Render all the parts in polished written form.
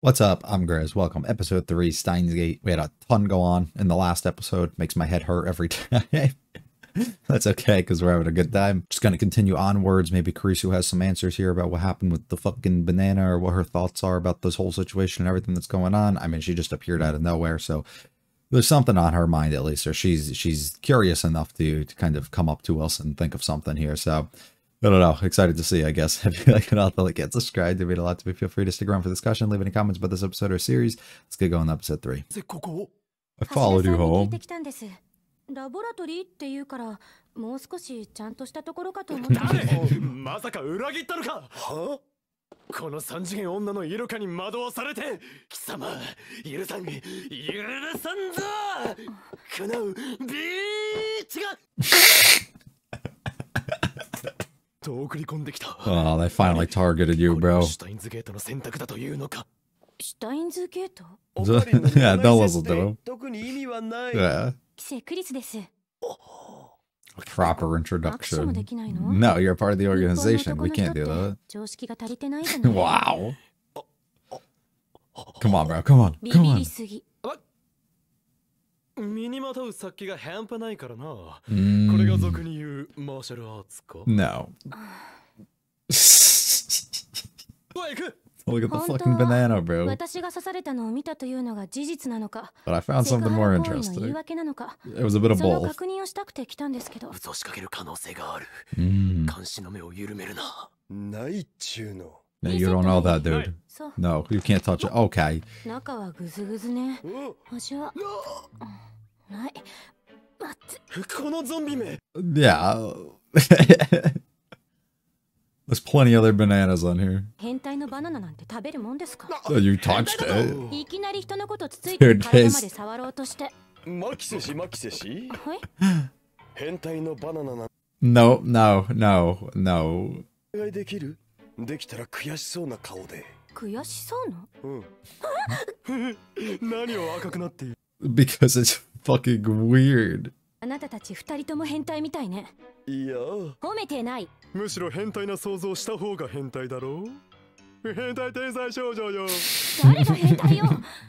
What's up? I'm Grizz. Welcome. Episode 3, Steins Gate. We had a ton go on in the last episode. Makes my head hurt every time. That's okay, because we're having a good time. Just going to continue onwards. Maybe Karisu has some answers here about what happened with the fucking banana, or what her thoughts are about this whole situation and everything that's going on. I mean, she just appeared out of nowhere, so there's something on her mind at least, or she's curious enough to kind of come up to us and think of something here. So I don't know. Excited to see, I guess. If you like it, I'll get subscribed. It means a lot to me. Feel free to stick around for discussion. Leave any comments about this episode or series. Let's get going to episode 3. I followed you home. ラボラトリーって言うからもう少しちゃんとしたところかと思って。まさか裏切ったのか。は？この三次元女の色化に惑わされて貴様許さんぞ。このビーチがと送り込んできた。Oh, they finally targeted you, bro. シュタインズゲートの選択だというのか。シュタインズゲート Yeah, don't listen to him. 特に意味はない。Yeah. キセクリスです。 Proper introduction. No, you're a part of the organization. We can't do that. 常識が足りてないじゃない。 Wow. Come on, bro. Come on. ビ Come ビ on. りすぎ。身にまとう殺気が半端ないからな。こ Mm, れが俗に言うマーシャルアーツか。 no. おい行く。 Look at the fucking banana, bro. 私が刺されたのを見たというのが事実なのか。 But I found something more セクハラ行為の言い interesting. 訳なのか。 It was a bit of その both. 確認をしたくて来たんですけど。嘘を仕掛ける可能性がある。 Mm. 監視の目を緩めるな。ないっちゅうの。 No, you don't know that, dude. そう。 No, you can't touch it. Okay. 中はグズグズね。味はない。待って。このゾンビめ。 Yeah. There's plenty other bananas on here. 変態のバナナなんて食べるもんですか。 Oh, you touched it. いきなり人のことつついて体まで触ろうとして。マキセシマキセシ。はい。変態のバナナな。 No, no, no, no. お願いできる？できたら悔しそうな顔で。悔しそうな。うん。何を赤くなっている？ Because it's fucking weird. あなたたち二人とも変態みたいね。いや。褒めてない。むしろ変態な想像した方が変態だろう。変態天才少女よ。誰が変態よ。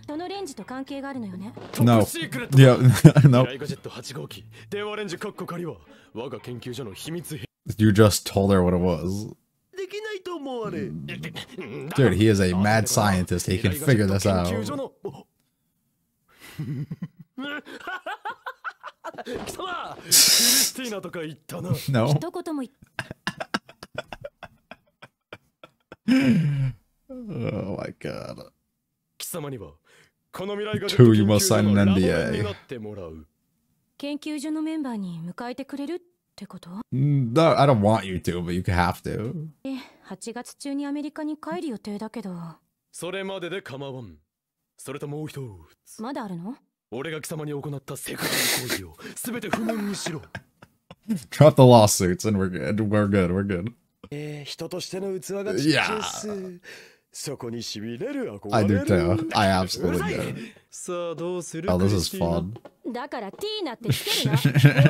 そのレンジと関係があるのよね。 No. シークレット。 Yeah, no. ライガジェット8号機電話レンジカッコ仮は我が研究所の秘密兵。 You just told her what it was. できないと思われ。 Dude, he is a mad scientist. He can figure this out. 貴様、クリスティーナとか言ったな。 No. 一言も言っ Oh my god. 貴様にはこの未来ガジェット Two, 研 you 究 must 所 sign の an ラボ NDA. になってもらう。研究所のメンバーに迎えてくれるってこと？ No, I don't want you to, but you have to. 8月中にアメリカに帰る予定だけど。それまでで構わん。それともう一つ。まだあるの？俺が貴様に行ったセクハラ行為をすべて不問にしろ。 Drop the lawsuits and we're good. We're good. We're good. 人としての器がちっちゃいっす。そこに痺れる憧 I れ do る。 too. I absolutely do. さあどうする？ Oh, this is fun. だからティーナってつけるな。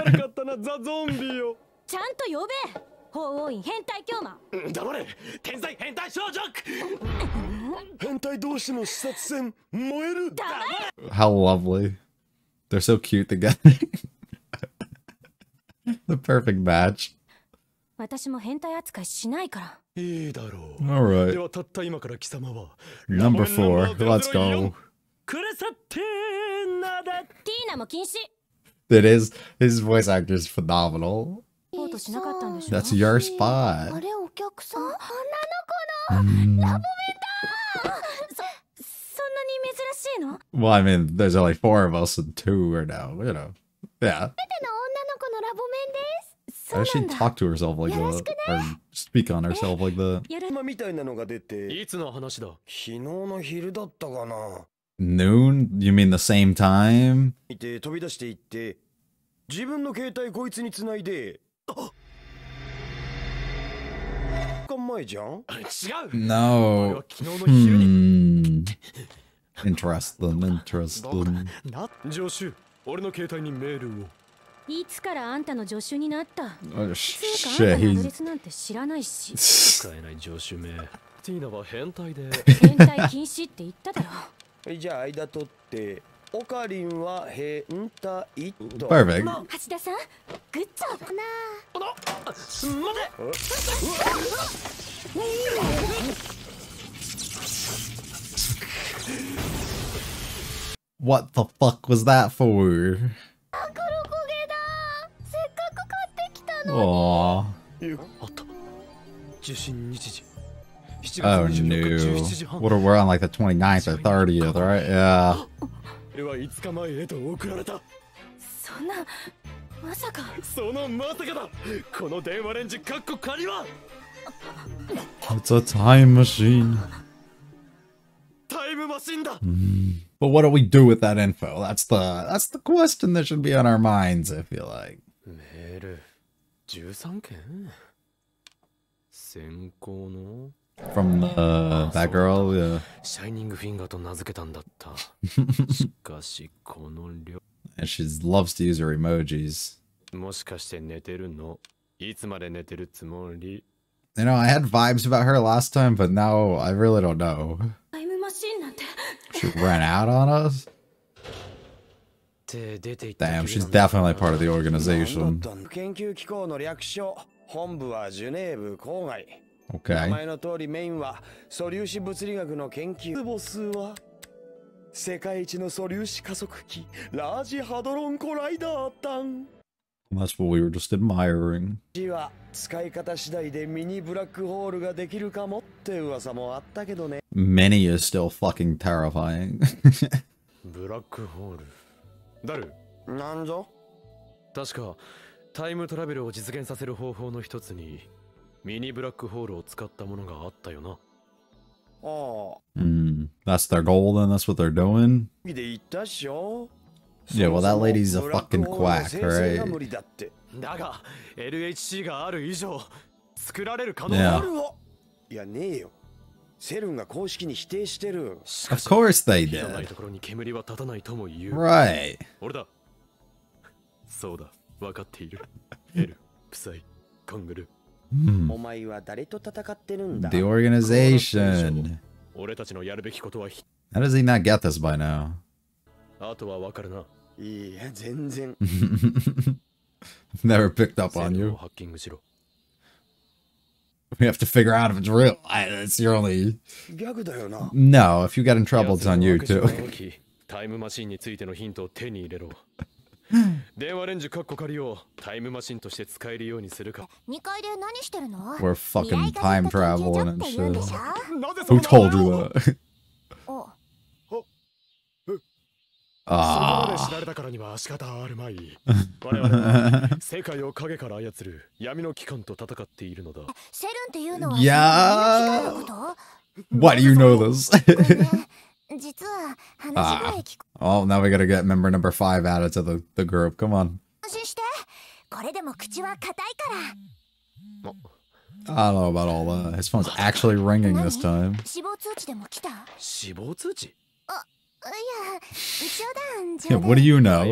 悪かったなザ・ゾンビよ。ちゃんと呼べ。法王院変態狂魔。黙れ天才変態少女。変態同士の視察戦燃える。 How lovely. They're so cute together. The perfect match. 私も変態扱いしないから。いいだろう。 Alright. ではたった今から貴様は Number 4. Let's go. くれさってなだ。ティーナも禁止。 It is. His voice actor is phenomenal. ポートしなかったんでしょ。 That's your spot. あれお客さん。女の子のラボメンだ。そんなに珍しいの？ Well, I mean, there's only 4 of us and 2 are now, you know. Yeah. 女の子のラボメンです。 Why does she talk to herself like that? Or speak on herself like that? 今みたいなのが出て。いつの話だ？昨日の昼だったかな。 Noon? You mean the same time? いて飛び出していって自分の携帯こいつに繋いで。前じゃん？違う。 No. 昨日の昼に。 Interesting, interesting. な、助手、俺の携帯にメールを。いつからあんたの助手になった？ Oh, つうかあん shit, たのアドレ he's... スなんて知らないし。使えない助手名。ティーナは変態で変態禁止って言っただろ。じゃあ間取ってオカリンは変態と。 Perfect. 橋田さん、グッジョブな待て。What the fuck was that for? あ、黒焦げだ。せっかく買ってきたの。Aww. あった。受信日時。7 Oh 月24日17時 no. 半。 What are we on like the 29th or 30th, right? Yeah. では5日前へと送られた。そんな、まさか。そのまさかだ。この電話レンジかっこ仮は It's a time machine. タイムマシンだ。 But what do we do with that info? That's the question that should be on our minds, I feel like. メール13件先行の From that girl, yeah. シャイニングフィンガーと名付けたんだった。しかしこの量 And she loves to use her emojis. もしかして寝てるの？いつまで寝てるつもり？ You know, I had vibes about her last time, but now I really don't know. タイムマシンなんて。She ran out on us? って出ていった。 Damn, she's definitely part of the なん organization. だったんだ。研究機構の略称。本部はジュネーブ郊外。名 Okay. 前の通りメインは素粒子物理学の研究。ボスは世界一の素粒子加速器ラージハドロンコライダータン。 That's what we were just admiring. は使い方次第でミニブラックホールができるかもって噂もあったけどね。 Mini is still fucking terrifying. ブラックホール。ダル。なんぞ。確かタイムトラベルを実現させる方法の一つにミニブラックホールを使ったものがあったよな。ああ。That's their goal, then that's what they're doing? で言ったっしょ。 Yeah, well, that lady's a fucking quack, right? だが LHC がある以上作られる可能性がある。いやねえよ。セルンが公式に否定してる。 Of course they 火のない did. ところに煙は立たないとも言う。 Right. 俺だ。そうだ、分かっている。エル、プサイ、カングル。お前は誰と戦ってるんだ。 The organization. 俺たちのやるべきことは How does he not get this by now? あとは分かるな。いや、全然。 I've never picked up セ on ルを you. ハッキングしろ。 We have to figure out if it's real. It's your only... ギャグだよな。 No, if you get in trouble, it's on you 奴の too. 悪事を起きタイムマシンについてのヒントを手に入れろ。電話レンジカッコ仮をタイムマシンとして使えるようにするか。2階で何してるの？ We're fucking time traveling and shit. なぜそ Who んな told 名 you 前を that? お、そこまで Ah. 知られたからには仕方あるまい。我々は世界を影から操る闇の機関と戦っているのだ。セルンっていうのは。いやーそんな機械のこ Why do you know this? と？ごめん、実は話ぐらい聞く。 Oh, now we gotta get member number 5 added to the group. Come on. 安心して。これでも口は硬いから。 I don't know about all that. His phone's actually ringing this time. 死亡通知でも来た？い死亡通知？や、冗 Yeah, 談。 what do you know?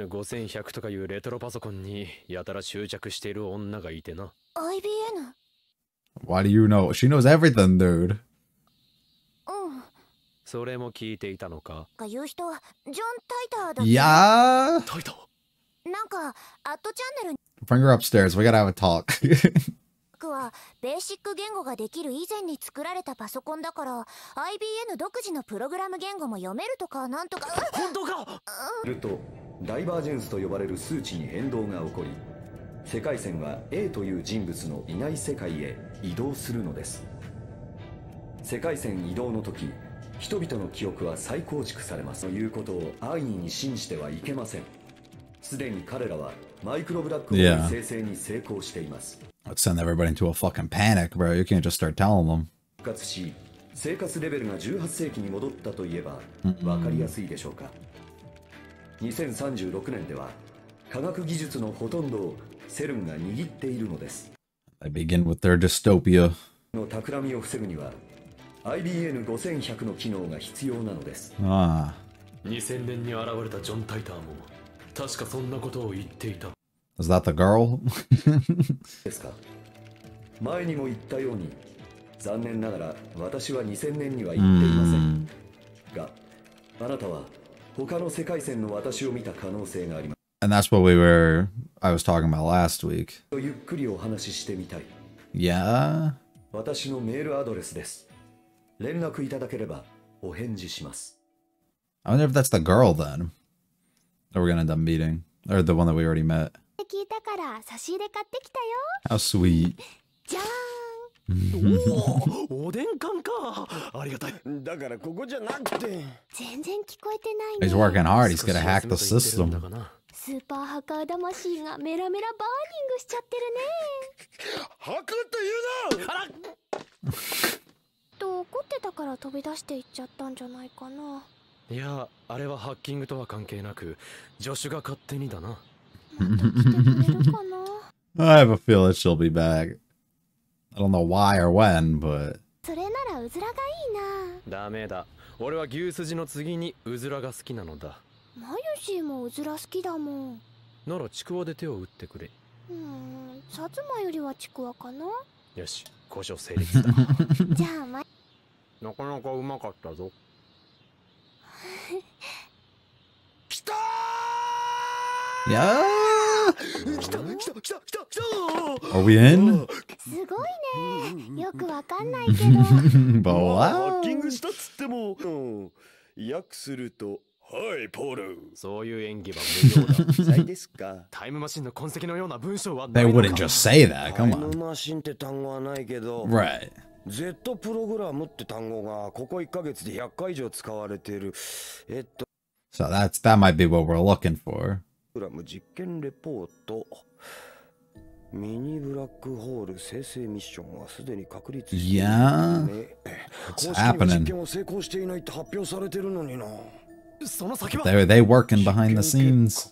IBN5100 とかいうレトロパソコンにやたら執着している女がいてな。IBN？ Why do you know? She knows everything, dude. うん。それも聞いていたのか？が言う人はジョン・タイターだって。 Yeah? タイタ。なんかアットチャンネル Bring her upstairs. We gotta have a talk. はベーシック言語ができる以前に作られたパソコンだから IBN 独自のプログラム言語も読めるとかなんとか。本当か？するとダイバージェンスと呼ばれる数値に変動が起こり、世界線は A という人物のいない世界へ移動するのです。世界線移動の時、人々の記憶は再構築されますということを安易に信じてはいけません。すでに彼らはマイクロブラックホール生成に成功しています。 Let's send everybody into a fucking panic, bro. You can't just start telling them. 復活し、生活レベルが18世紀に戻ったといえば分かりやすいでしょうか。2036年では科学技術のほとんどをセルンが握っているのです。 They begin with their dystopia. の企みを防ぐには IBN5100 の機能が必要なのです。 Ah. 2000年に現れたジョン・タイターも確かそんなことを言っていた。 Is that the girl? ですか。前にも言ったように残念ながら私は2000年には行っていませんが、あなたは他の世界線の私を見た可能性があります。 And that's what I was talking about last week. ゆっくりお話ししてみたい。 Yeah? 私のメールアドレスです。連絡いただければお返事します。 I wonder if that's the girl then that we're gonna end up meeting. Or the one that we already met. 聞いたから差し入れ買ってきたよ。 How sweet. じゃーん。おでん缶か。ありがたい。だからここじゃなくて。全然聞こえてないね。 He's working hard. He's gonna hack the system. スーパーハッカー魂がメラメラバーニングしちゃってるね。ハクって言うな。あら。と怒ってたから飛び出していっちゃったんじゃないかな。いや、あれはハッキングとは関係なく、助手が勝手にだな。また来てくれるかな。 I have a feeling she'll be back. I don't know why or when, but... それならうずらがいいな。ダメだ。俺は牛すじの次にうずらが好きなのだ。マユシーもうずら好きだもん。ならちくわで手を打ってくれ。薩摩よりはちくわかな。よし、交渉成立だ。じゃあなかなかうまかったぞ。来た Yeah? ー。来た。 Are we in? すごいね。よくわかんないけど。But ハッ wow. キングしたっつっても、訳すると、はいポール。そういう演技は無用だ。さいですか。タイムマシンの痕跡のような文章は They ないのか。 wouldn't just say that. タイ Come ム on. マシンって単語はないけど、Right. Z プログラムって単語がここ1ヶ月で100回以上使われている。So that might be what we're looking for. プログラム実験レポート。ミニブラックホール生成ミッションはすでに確立している、ね。Yeah. 公式には実験を成功していないって発表されてるのにな。その先は They working behind the scenes.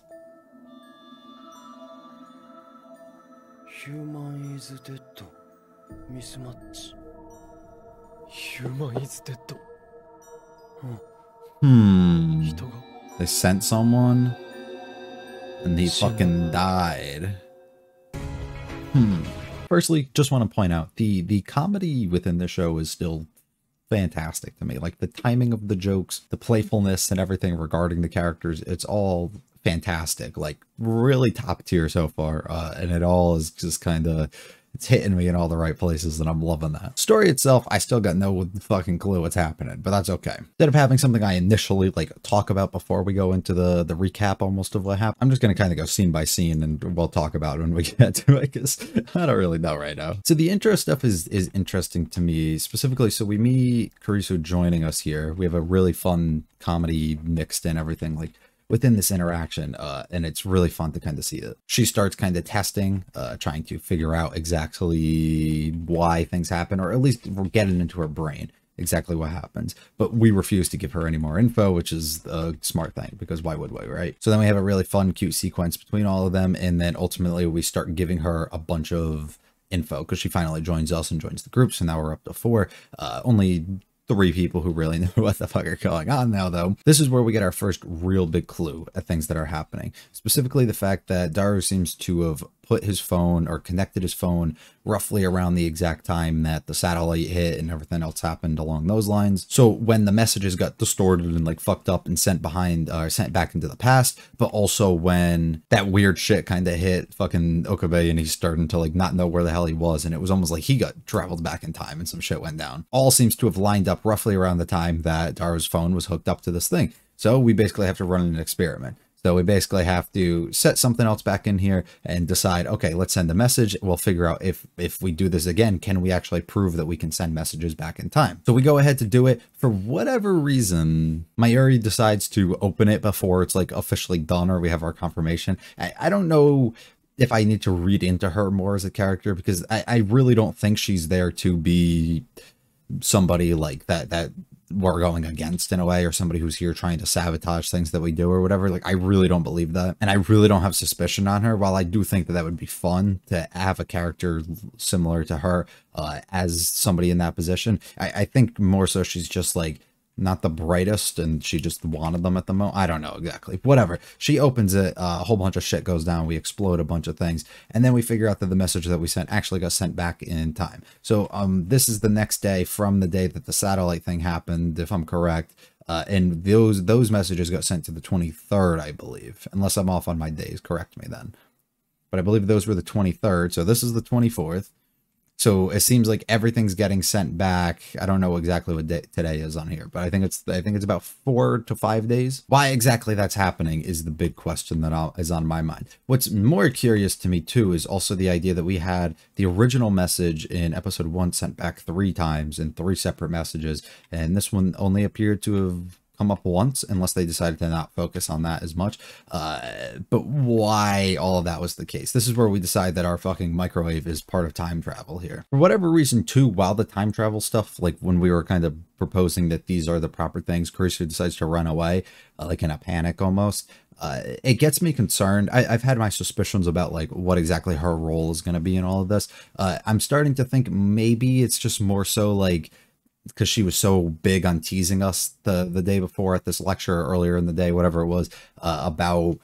ヒューマンイズデッド。ミスマッチ。ヒューマンイズデッド。Hmm. 人が They sent someone and he fucking died. Firstly, just want to point out the comedy within the show is still fantastic to me. Like the timing of the jokes, the playfulness and everything regarding the characters, it's all fantastic. Like really top tier so far. And it all is just kind of, it's hitting me in all the right places and I'm loving that. Story itself, I still got no fucking clue what's happening, but that's okay. Instead of having something I initially like talk about before we go into the recap almost of what happened, I'm just going to kind of go scene by scene and we'll talk about it when we get to it because I don't really know right now. So the intro stuff is interesting to me specifically. So we meet Kurisu joining us here. We have a really fun comedy mixed in everything like within this interaction, and it's really fun to kind of see it. She starts kind of testing, trying to figure out exactly why things happen, or at least we're getting into her brain exactly what happens. But we refuse to give her any more info, which is a smart thing, because why would we, right? So then we have a really fun, cute sequence between all of them, and then ultimately we start giving her a bunch of info, because she finally joins us and joins the group, so now we're up to 4. Only 3 people who really know what the fuck are going on now, though. This is where we get our first real big clue at things that are happening. Specifically the fact that Daru seems to have put his phone or connected his phone roughly around the exact time that the satellite hit and everything else happened along those lines. So when the messages got distorted and like fucked up and sent back into the past, but also when that weird shit kind of hit fucking Okabe and he's starting to like not know where the hell he was, and it was almost like he got traveled back in time and some shit went down. All seems to have lined up roughly around the time that Daru's phone was hooked up to this thing. So we basically have to run an experiment. So we basically have to set something else back in here and decide, okay, let's send a message. We'll figure out if we do this again, can we actually prove that we can send messages back in time? So we go ahead to do it. For whatever reason, Mayuri decides to open it before it's like officially done or we have our confirmation. I don't know if I need to read into her more as a character, because I really don't think she's there to be somebody like that we're going against in a way, or somebody who's here trying to sabotage things that we do or whatever. Like, I really don't believe that, and I really don't have suspicion on her. While I do think that would be fun to have a character similar to her as somebody in that position, I think more so she's just like not the brightest, and she just wanted them at the moment. I don't know exactly. Whatever. She opens it, a whole bunch of shit goes down, we explode a bunch of things, and then we figure out that the message that we sent actually got sent back in time. So this is the next day from the day that the satellite thing happened, if I'm correct. And those messages got sent to the 23rd, I believe. Unless I'm off on my days, correct me then. But I believe those were the 23rd, so this is the 24th. So it seems like everything's getting sent back. I don't know exactly what day today is on here, but I think it's about 4 to 5 days. Why exactly that's happening is the big question that is on my mind. What's more curious to me too is also the idea that we had the original message in episode 1 sent back 3 times in 3 separate messages, and this one only appeared to have come up once, unless they decided to not focus on that as much. But why all of that was the case? This is where we decide that our fucking microwave is part of time travel here. For whatever reason too, while the time travel stuff, like when we were kind of proposing that these are the proper things, Carissa decides to run away, like in a panic almost. It gets me concerned. I've had my suspicions about like what exactly her role is going to be in all of this. I'm starting to think maybe it's just more so like, because she was so big on teasing us the day before at this lecture earlier in the day, whatever it was, about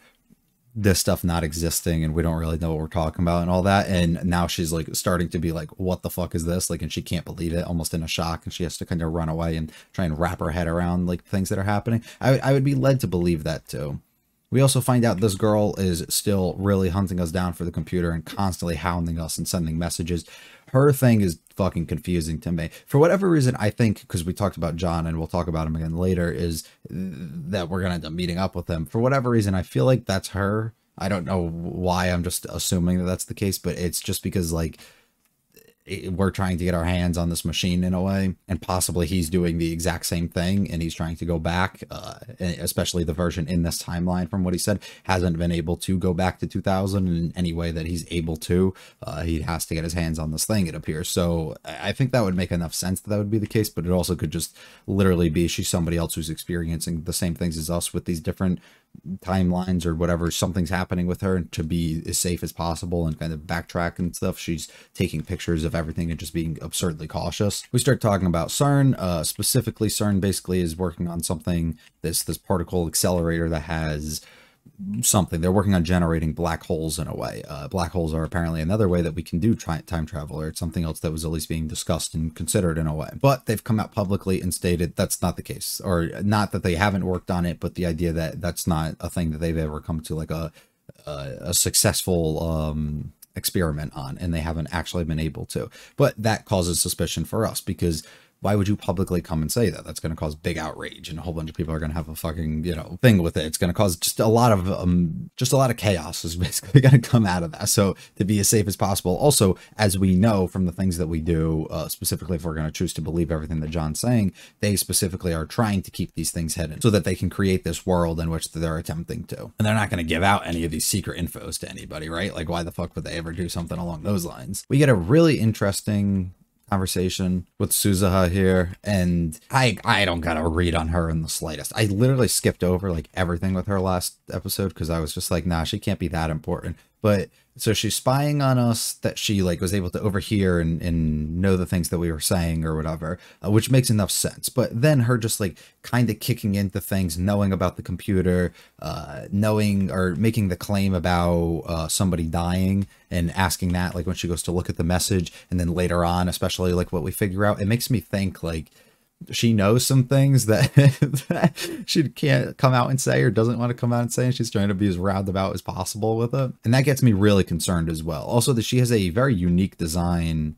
this stuff not existing and we don't really know what we're talking about and all that. And now she's like starting to be like, what the fuck is this? Like, and she can't believe it, almost in a shock, and she has to kind of run away and try and wrap her head around like things that are happening. I would be led to believe that too. We also find out this girl is still really hunting us down for the computer and constantly hounding us and sending messages. Her thing is fucking confusing to me. For whatever reason, I think, because we talked about John and we'll talk about him again later, is that we're going to end up meeting up with him. For whatever reason, I feel like that's her. I don't know why, I'm just assuming that that's the case, but it's just because like we're trying to get our hands on this machine in a way, and possibly he's doing the exact same thing and he's trying to go back, especially the version in this timeline, from what he said, hasn't been able to go back to 2000 in any way that he's able to. He has to get his hands on this thing, it appears. So I think that would make enough sense that would be the case, but it also could just literally be she's somebody else who's experiencing the same things as us with these different timelines or whatever. Something's happening with her, and to be as safe as possible and kind of backtrack and stuff, she's taking pictures of everything and just being absurdly cautious. We start talking about CERN. Specifically, CERN basically is working on something, this particle accelerator that has something. They're working on generating black holes in a way. Black holes are apparently another way that we can do time travel, or it's something else that was at least being discussed and considered in a way. But they've come out publicly and stated that's not the case, or not that they haven't worked on it, but the idea that that's not a thing that they've ever come to like a successful experiment on, and they haven't actually been able to. But that causes suspicion for us, because why would you publicly come and say that? That's going to cause big outrage, and a whole bunch of people are going to have a fucking, thing with it. It's going to cause just a lot of chaos is basically going to come out of that. So to be as safe as possible. Also, as we know from the things that we do, specifically if we're going to choose to believe everything that John's saying, they specifically are trying to keep these things hidden so that they can create this world in which they're attempting to. And they're not going to give out any of these secret infos to anybody, right? Like, why the fuck would they ever do something along those lines? We get a really interesting conversation with Suzuha here, and I don't got a read on her in the slightest. I literally skipped over like everything with her last episode because I was just like, nah, she can't be that important. But so she's spying on us, that she like was able to overhear and know the things that we were saying or whatever, which makes enough sense. But then her just like kind of kicking into things, knowing about the computer, knowing or making the claim about somebody dying and asking that like when she goes to look at the message, and then later on, especially like what we figure out, it makes me think like she knows some things that, that she can't come out and say, or doesn't want to come out and say, and she's trying to be as roundabout as possible with it. And that gets me really concerned as well. Also, that she has a very unique design.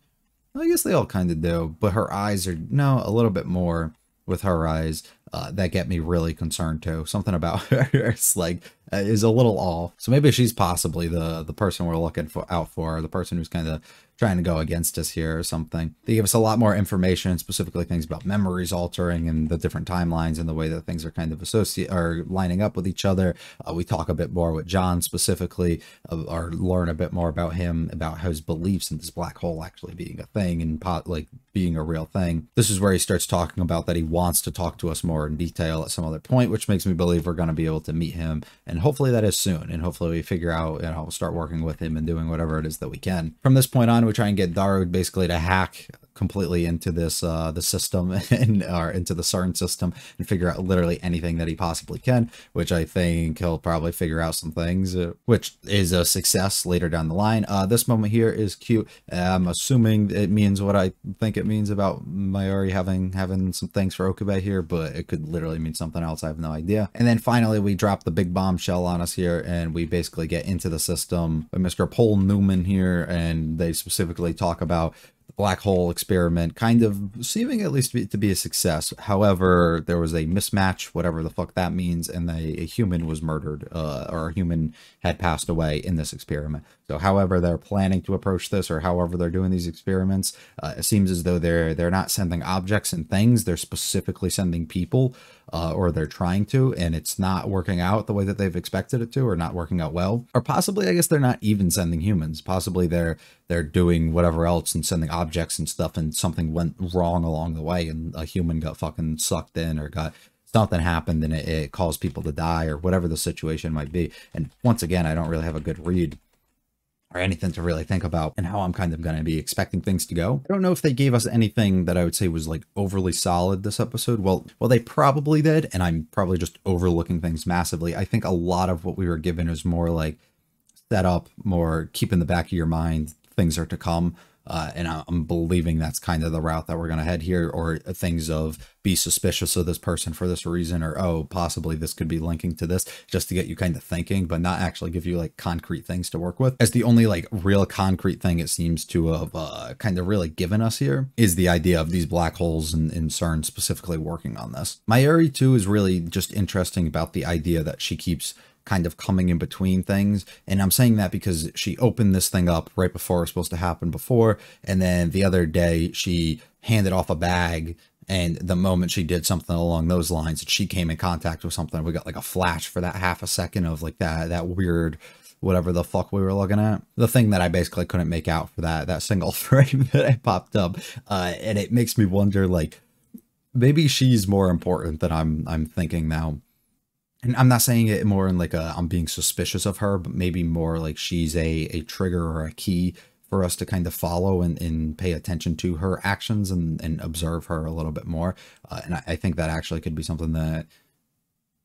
I guess they all kind of do, but her eyes are, no, a little bit more with her eyes that get me really concerned too. Something about her is like is a little off. So maybe she's possibly the person we're looking out for, the person who's kind of trying to go against us here or something. They give us a lot more information, specifically things about memories altering and the different timelines and the way that things are kind of lining up with each other. We talk a bit more with John specifically, or learn a bit more about him, about his beliefs in this black hole actually being a thing and like being a real thing. This is where he starts talking about that he wants to talk to us more in detail at some other point, which makes me believe we're going to be able to meet him, and hopefully that is soon, and hopefully we figure out, start working with him and doing whatever it is that we can. From this point on, we try and get Daru basically to hack completely into this the system and or into the CERN system and figure out literally anything that he possibly can, which I think he'll probably figure out some things, which is a success later down the line. This moment here is cute. I'm assuming it means what I think it means about Mayuri having some things for Okabe here, but it could literally mean something else. I have no idea. And then finally we drop the big bombshell on us here, and we basically get into the system by Mr. Paul Newman here, and they specifically talk about the black hole experiment kind of seeming at least to be a success. However, there was a mismatch, whatever the fuck that means, and a human was murdered, or a human had passed away in this experiment. So however they're planning to approach this, or however they're doing these experiments, it seems as though they're not sending objects and things, they're specifically sending people, or they're trying to, and it's not working out the way that they've expected it to, or not working out well. Or possibly, I guess they're not even sending humans. Possibly they're doing whatever else and sending objects and stuff, and something went wrong along the way, and a human got fucking sucked in, or got something happened, and it caused people to die, or whatever the situation might be. And once again, I don't really have a good read or anything to really think about and how I'm kind of going to be expecting things to go. I don't know if they gave us anything that I would say was like overly solid this episode. Well, they probably did, and I'm probably just overlooking things massively. I think a lot of what we were given is more like set up, more keep in the back of your mind, things are to come. And I'm believing that's kind of the route that we're going to head here, or things of be suspicious of this person for this reason, or, oh, possibly this could be linking to this, just to get you kind of thinking, but not actually give you like concrete things to work with. As the only like real concrete thing it seems to have kind of really given us here is the idea of these black holes and CERN specifically working on this. Mayuri too is really just interesting about the idea that she keeps kind of coming in between things, and I'm saying that because she opened this thing up right before it was supposed to happen before, and then the other day she handed off a bag, and the moment she did something along those lines, she came in contact with something. We got like a flash for that half a second of like that weird whatever the fuck we were looking at, the thing that I basically couldn't make out for that single frame that I popped up, and it makes me wonder, like, maybe she's more important than I'm thinking now. And I'm not saying it more in like I'm being suspicious of her, but maybe more like she's a trigger or a key for us to kind of follow and pay attention to her actions and observe her a little bit more. And I think that actually could be something that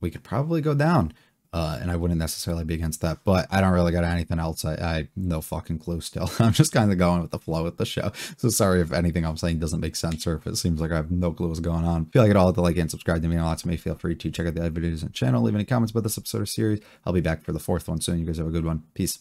we could probably go down. And I wouldn't necessarily be against that, but I don't really got anything else. I no fucking clue still. I'm just kind of going with the flow with the show. So sorry if anything I'm saying doesn't make sense, or if it seems like I have no clue what's going on. If you like it all, hit the like and subscribe to me. And lots of me, feel free to check out the other videos on the channel. Leave any comments about this episode or series. I'll be back for the 4th one soon. You guys have a good one. Peace.